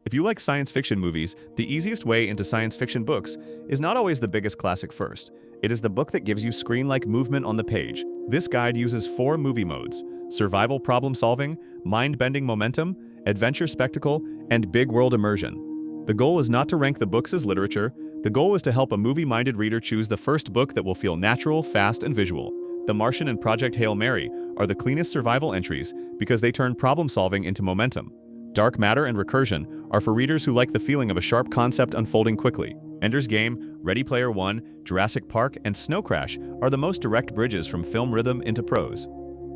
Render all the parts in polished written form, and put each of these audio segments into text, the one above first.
If you like science fiction movies, the easiest way into science fiction books is not always the biggest classic first. It is the book that gives you screen-like movement on the page. This guide uses 4 movie modes: survival problem-solving, mind-bending momentum, adventure spectacle, and big world immersion. The goal is not to rank the books as literature. The goal is to help a movie-minded reader choose the first book that will feel natural, fast, and visual. The Martian and Project Hail Mary are the cleanest survival entries because they turn problem-solving into momentum. Dark Matter and Recursion are for readers who like the feeling of a sharp concept unfolding quickly. Ender's Game, Ready Player One, Jurassic Park, and Snow Crash are the most direct bridges from film rhythm into prose.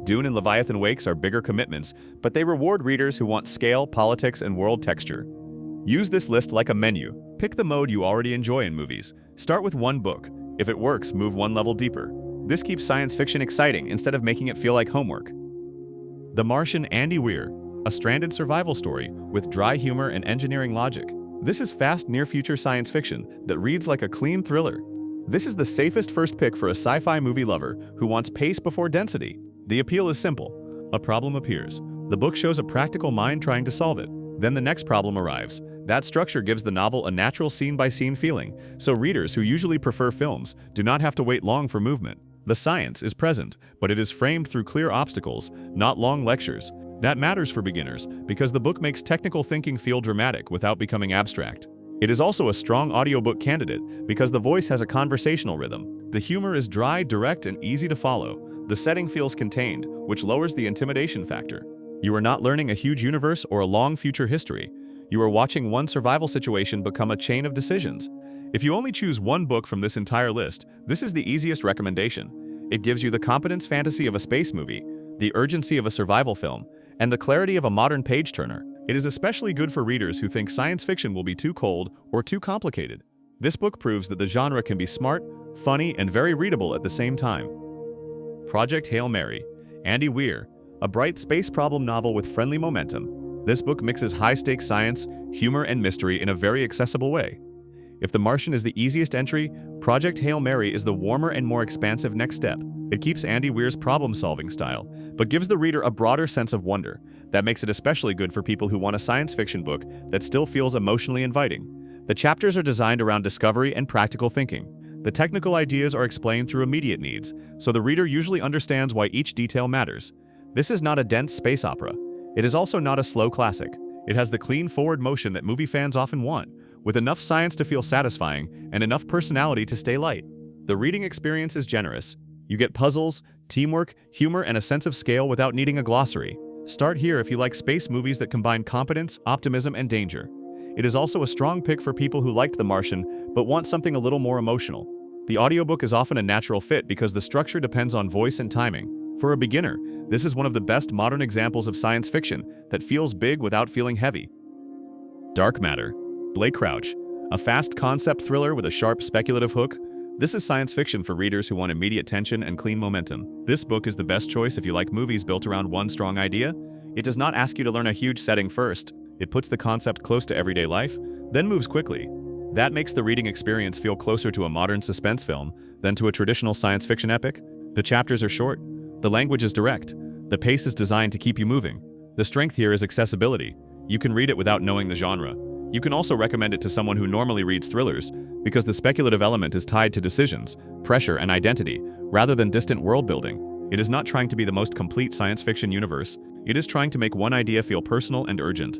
Dune and Leviathan Wakes are bigger commitments, but they reward readers who want scale, politics, and world texture. Use this list like a menu. Pick the mode you already enjoy in movies. Start with one book. If it works, move one level deeper. This keeps science fiction exciting instead of making it feel like homework. The Martian, Andy Weir, a stranded survival story with dry humor and engineering logic. This is fast, near-future science fiction that reads like a clean thriller. This is the safest first pick for a sci-fi movie lover who wants pace before density. The appeal is simple. A problem appears. The book shows a practical mind trying to solve it. Then the next problem arrives. That structure gives the novel a natural scene-by-scene feeling, so readers who usually prefer films do not have to wait long for movement. The science is present, but it is framed through clear obstacles, not long lectures. That matters for beginners because the book makes technical thinking feel dramatic without becoming abstract. It is also a strong audiobook candidate because the voice has a conversational rhythm. The humor is dry, direct, and easy to follow. The setting feels contained, which lowers the intimidation factor. You are not learning a huge universe or a long future history. You are watching one survival situation become a chain of decisions. If you only choose one book from this entire list, this is the easiest recommendation. It gives you the competence fantasy of a space movie, the urgency of a survival film, and the clarity of a modern page-turner. It is especially good for readers who think science fiction will be too cold or too complicated. This book proves that the genre can be smart, funny, and very readable at the same time. Project Hail Mary, Andy Weir, a bright space problem novel with friendly momentum. This book mixes high-stakes science, humor, and mystery in a very accessible way. If The Martian is the easiest entry, Project Hail Mary is the warmer and more expansive next step. It keeps Andy Weir's problem-solving style, but gives the reader a broader sense of wonder. That makes it especially good for people who want a science fiction book that still feels emotionally inviting. The chapters are designed around discovery and practical thinking. The technical ideas are explained through immediate needs, so the reader usually understands why each detail matters. This is not a dense space opera. It is also not a slow classic. It has the clean forward motion that movie fans often want, with enough science to feel satisfying and enough personality to stay light. The reading experience is generous. You get puzzles, teamwork, humor, and a sense of scale without needing a glossary. Start here if you like space movies that combine competence, optimism, and danger. It is also a strong pick for people who liked The Martian but want something a little more emotional. The audiobook is often a natural fit because the structure depends on voice and timing. For a beginner, this is one of the best modern examples of science fiction that feels big without feeling heavy. Dark Matter, Blake Crouch, a fast concept thriller with a sharp speculative hook. This is science fiction for readers who want immediate tension and clean momentum. This book is the best choice if you like movies built around one strong idea. It does not ask you to learn a huge setting first. It puts the concept close to everyday life, then moves quickly. That makes the reading experience feel closer to a modern suspense film than to a traditional science fiction epic. The chapters are short. The language is direct. The pace is designed to keep you moving. The strength here is accessibility. You can read it without knowing the genre. You can also recommend it to someone who normally reads thrillers because the speculative element is tied to decisions, pressure, and identity, rather than distant world building. It is not trying to be the most complete science fiction universe. It is trying to make one idea feel personal and urgent.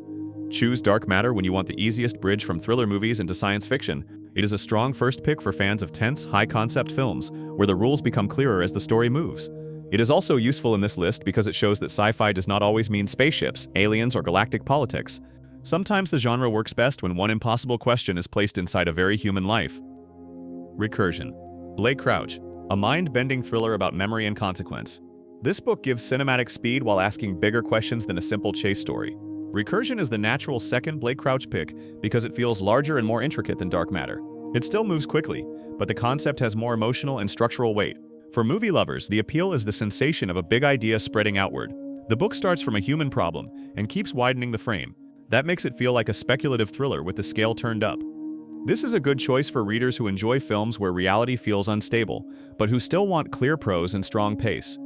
Choose Dark Matter when you want the easiest bridge from thriller movies into science fiction. It is a strong first pick for fans of tense, high-concept films, where the rules become clearer as the story moves. It is also useful in this list because it shows that sci-fi does not always mean spaceships, aliens, or galactic politics. Sometimes the genre works best when one impossible question is placed inside a very human life. Recursion, Blake Crouch, a mind-bending thriller about memory and consequence. This book gives cinematic speed while asking bigger questions than a simple chase story. Recursion is the natural second Blake Crouch pick because it feels larger and more intricate than Dark Matter. It still moves quickly, but the concept has more emotional and structural weight. For movie lovers, the appeal is the sensation of a big idea spreading outward. The book starts from a human problem and keeps widening the frame. That makes it feel like a speculative thriller with the scale turned up. This is a good choice for readers who enjoy films where reality feels unstable, but who still want clear prose and strong pace.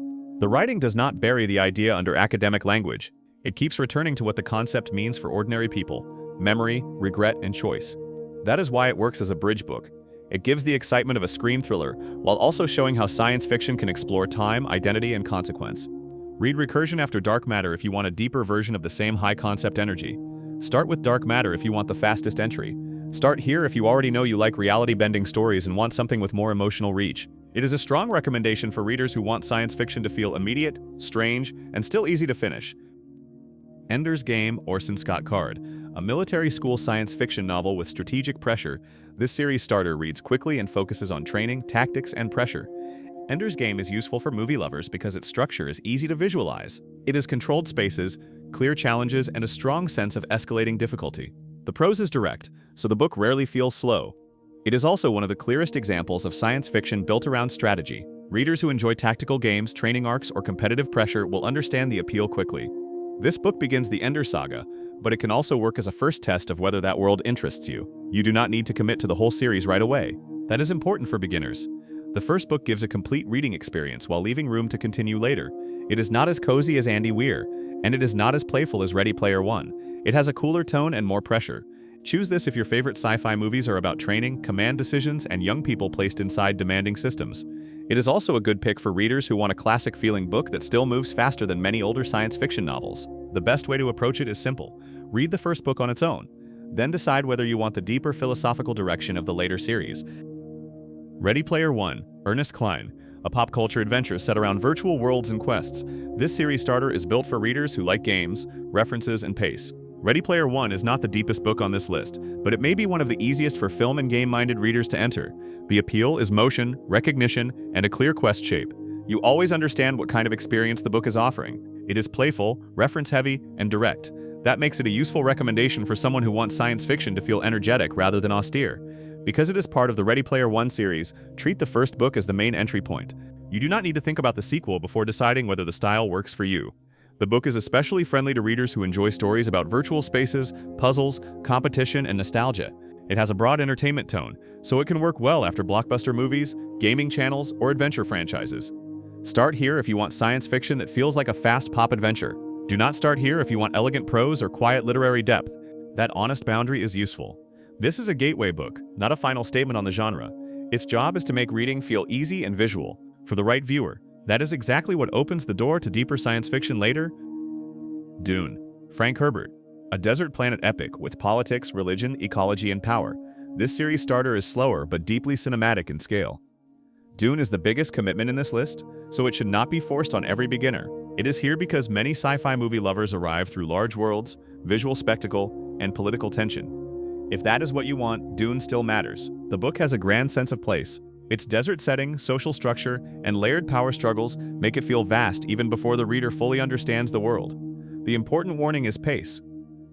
The writing does not bury the idea under academic language. It keeps returning to what the concept means for ordinary people. memory, regret, and choice. That is why it works as a bridge book. It gives the excitement of a screen thriller while also showing how science fiction can explore time, identity, and consequence. Read Recursion after Dark Matter if you want a deeper version of the same high-concept energy. Start with Dark Matter if you want the fastest entry. Start here if you already know you like reality-bending stories and want something with more emotional reach. It is a strong recommendation for readers who want science fiction to feel immediate, strange, and still easy to finish. Ender's Game, Orson Scott Card, a military school science fiction novel with strategic pressure. This series starter reads quickly and focuses on training, tactics, and pressure. Ender's Game is useful for movie lovers because its structure is easy to visualize. It has controlled spaces, clear challenges, and a strong sense of escalating difficulty. The prose is direct, so the book rarely feels slow. It is also one of the clearest examples of science fiction built around strategy. Readers who enjoy tactical games, training arcs, or competitive pressure will understand the appeal quickly. This book begins the Ender saga, but it can also work as a first test of whether that world interests you. You do not need to commit to the whole series right away. That is important for beginners. The first book gives a complete reading experience while leaving room to continue later. It is not as cozy as Andy Weir, and it is not as playful as Ready Player One. It has a cooler tone and more pressure. Choose this if your favorite sci-fi movies are about training, command decisions, and young people placed inside demanding systems. It is also a good pick for readers who want a classic-feeling book that still moves faster than many older science fiction novels. The best way to approach it is simple. Read the first book on its own. Then decide whether you want the deeper philosophical direction of the later series. Ready Player One, Ernest Cline, a pop culture adventure set around virtual worlds and quests. This series starter is built for readers who like games, references, and pace. Ready Player One is not the deepest book on this list, but it may be one of the easiest for film and game-minded readers to enter. The appeal is motion, recognition, and a clear quest shape. You always understand what kind of experience the book is offering. It is playful, reference-heavy, and direct. That makes it a useful recommendation for someone who wants science fiction to feel energetic rather than austere. Because it is part of the Ready Player One series, treat the first book as the main entry point. You do not need to think about the sequel before deciding whether the style works for you. The book is especially friendly to readers who enjoy stories about virtual spaces, puzzles, competition, and nostalgia. It has a broad entertainment tone, so it can work well after blockbuster movies, gaming channels, or adventure franchises. Start here if you want science fiction that feels like a fast pop adventure. Do not start here if you want elegant prose or quiet literary depth. That honest boundary is useful. This is a gateway book, not a final statement on the genre. Its job is to make reading feel easy and visual. For the right viewer, that is exactly what opens the door to deeper science fiction later. Dune, Frank Herbert, a desert planet epic with politics, religion, ecology, and power. This series starter is slower but deeply cinematic in scale. Dune is the biggest commitment in this list, so it should not be forced on every beginner. It is here because many sci-fi movie lovers arrive through large worlds, visual spectacle, and political tension. If that is what you want, Dune still matters. The book has a grand sense of place. Its desert setting, social structure, and layered power struggles make it feel vast even before the reader fully understands the world. The important warning is pace.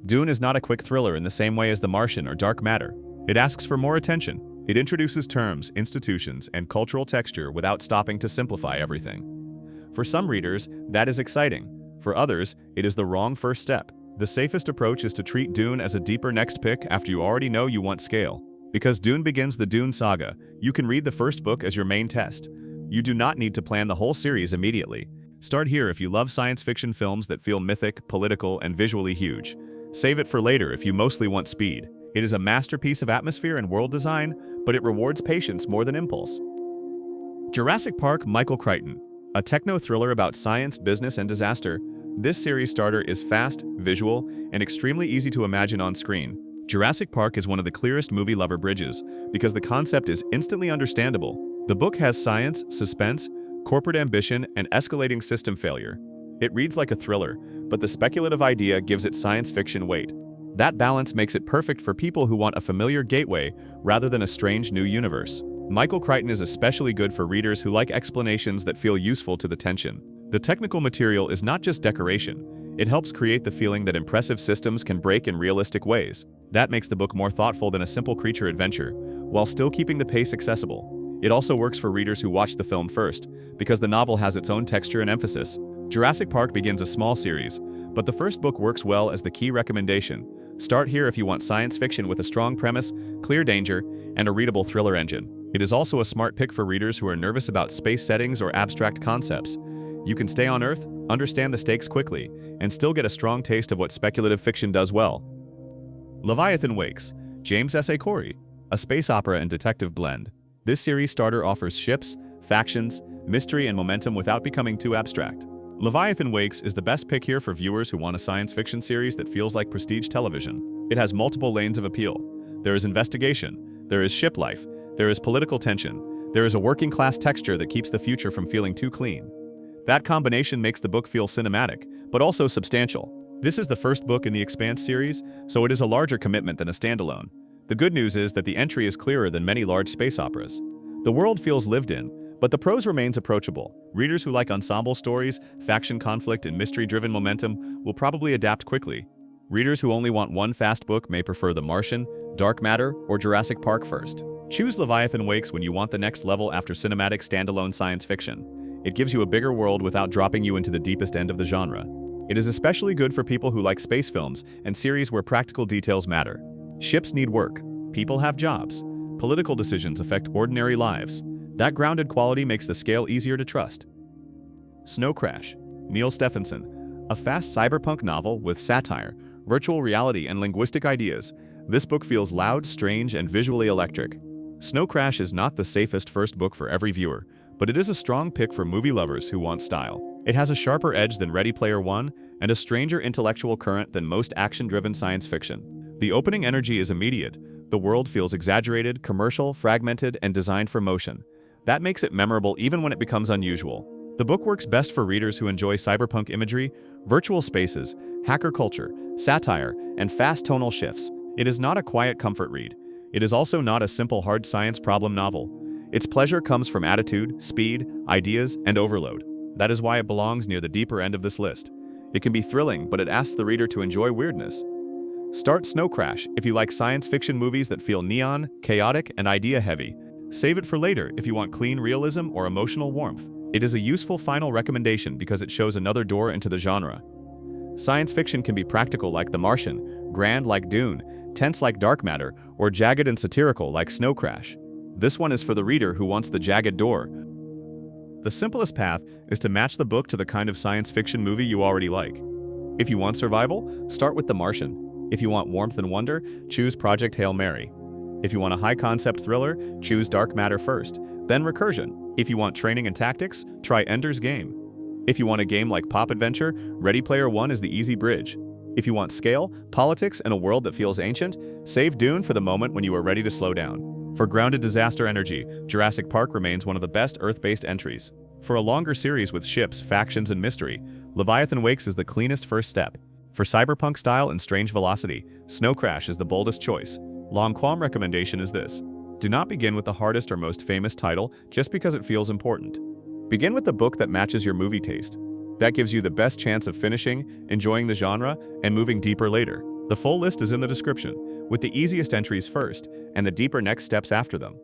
Dune is not a quick thriller in the same way as The Martian or Dark Matter. It asks for more attention. It introduces terms, institutions, and cultural texture without stopping to simplify everything. For some readers, that is exciting. For others, it is the wrong first step. The safest approach is to treat Dune as a deeper next pick after you already know you want scale. Because Dune begins the Dune saga, you can read the first book as your main test. You do not need to plan the whole series immediately. Start here if you love science fiction films that feel mythic, political, and visually huge. Save it for later if you mostly want speed. It is a masterpiece of atmosphere and world design, but it rewards patience more than impulse. Jurassic Park, Michael Crichton, a techno-thriller about science, business, and disaster. This series starter is fast, visual, and extremely easy to imagine on screen. Jurassic Park is one of the clearest movie lover bridges because the concept is instantly understandable. The book has science, suspense, corporate ambition, and escalating system failure. It reads like a thriller, but the speculative idea gives it science fiction weight. That balance makes it perfect for people who want a familiar gateway rather than a strange new universe. Michael Crichton is especially good for readers who like explanations that feel useful to the tension. The technical material is not just decoration. It helps create the feeling that impressive systems can break in realistic ways. That makes the book more thoughtful than a simple creature adventure, while still keeping the pace accessible. It also works for readers who watch the film first, because the novel has its own texture and emphasis. Jurassic Park begins a small series, but the first book works well as the key recommendation. Start here if you want science fiction with a strong premise, clear danger, and a readable thriller engine. It is also a smart pick for readers who are nervous about space settings or abstract concepts. You can stay on Earth, understand the stakes quickly, and still get a strong taste of what speculative fiction does well. Leviathan Wakes, James S. A. Corey, a space opera and detective blend. This series starter offers ships, factions, mystery, and momentum without becoming too abstract. Leviathan Wakes is the best pick here for viewers who want a science fiction series that feels like prestige television. It has multiple lanes of appeal. There is investigation, there is ship life, there is political tension, there is a working-class texture that keeps the future from feeling too clean. That combination makes the book feel cinematic, but also substantial. This is the first book in the Expanse series, so it is a larger commitment than a standalone. The good news is that the entry is clearer than many large space operas. The world feels lived in, but the prose remains approachable. Readers who like ensemble stories, faction conflict, and mystery-driven momentum will probably adapt quickly. Readers who only want one fast book may prefer The Martian, Dark Matter, or Jurassic Park first. Choose Leviathan Wakes when you want the next level after cinematic standalone science fiction. It gives you a bigger world without dropping you into the deepest end of the genre. It is especially good for people who like space films and series where practical details matter. Ships need work. People have jobs. Political decisions affect ordinary lives. That grounded quality makes the scale easier to trust. Snow Crash, Neil Stephenson, a fast cyberpunk novel with satire, virtual reality, and linguistic ideas. This book feels loud, strange, and visually electric. Snow Crash is not the safest first book for every viewer, but it is a strong pick for movie lovers who want style. It has a sharper edge than Ready Player One and a stranger intellectual current than most action-driven science fiction. The opening energy is immediate. The world feels exaggerated, commercial, fragmented, and designed for motion. That makes it memorable even when it becomes unusual. The book works best for readers who enjoy cyberpunk imagery, virtual spaces, hacker culture, satire, and fast tonal shifts. It is not a quiet comfort read. It is also not a simple hard science problem novel. Its pleasure comes from attitude, speed, ideas, and overload. That is why it belongs near the deeper end of this list. It can be thrilling, but it asks the reader to enjoy weirdness. Start Snow Crash if you like science fiction movies that feel neon, chaotic, and idea-heavy. Save it for later if you want clean realism or emotional warmth. It is a useful final recommendation because it shows another door into the genre. Science fiction can be practical like The Martian, grand like Dune, tense like Dark Matter, or jagged and satirical like Snow Crash. This one is for the reader who wants the jagged door. The simplest path is to match the book to the kind of science fiction movie you already like. If you want survival, start with The Martian. If you want warmth and wonder, choose Project Hail Mary. If you want a high-concept thriller, choose Dark Matter first, then Recursion. If you want training and tactics, try Ender's Game. If you want a game like Pop Adventure, Ready Player One is the easy bridge. If you want scale, politics, and a world that feels ancient, save Dune for the moment when you are ready to slow down. For grounded disaster energy, Jurassic Park remains one of the best Earth-based entries. For a longer series with ships, factions, and mystery, Leviathan Wakes is the cleanest first step. For cyberpunk style and strange velocity, Snow Crash is the boldest choice. Long-quam recommendation is this. Do not begin with the hardest or most famous title just because it feels important. Begin with the book that matches your movie taste. That gives you the best chance of finishing, enjoying the genre, and moving deeper later. The full list is in the description, with the easiest entries first, and the deeper next steps after them.